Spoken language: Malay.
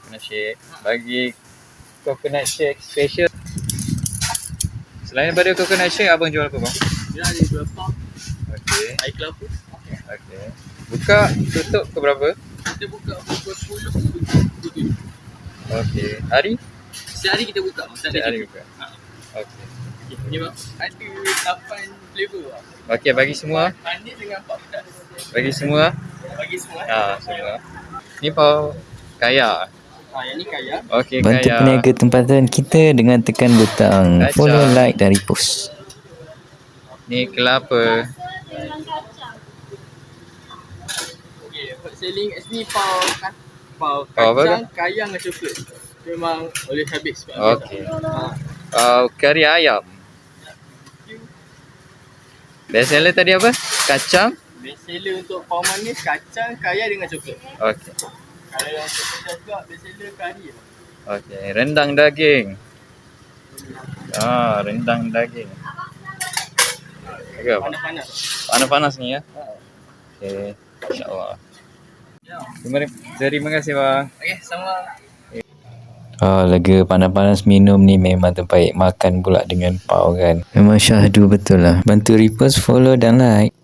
coconut shake. Bagi coconut shake special. Selain daripada coconut shake, abang jual apa bang? Dia ada jual pop, Okey. air kelapa. Okey. Buka tutup ke berapa? Kita buka pukul 10 pukul 7. Okey. Hari? Sehari kita buka. Setiap hari buka. Okey. Ni bang, ada 8 flavor bang. Okey, bagi semua. Manis dengan 4 pedas. Bagi semua. Bagi semua. Semua. Ni pau kaya. Yang ni kaya. Okey, Bantu kaya. peniaga tempatan kita dengan tekan butang Kacang. follow, like dan repost. Ni kelapa. Okay, hot selling kat sini pau Pau apa kacang, kaya dengan coklat. Memang boleh habis sebab Okey. Kari ayam. Best seller tadi apa? Kacang. Best seller untuk pau manis, kacang, kaya dengan coklat. Okey. Kalau yang coklat juga best seller kari. Okey, rendang daging. Rendang daging. Okey apa? Panas-panas. Panas-panas ni ya. Okey, insya-Allah. Terima kasih bang. Okay, sama. Lega panas-panas minum ni memang terbaik. Makan pula dengan pau kan. Memang syahdu betul lah. Bantu repost, follow dan like.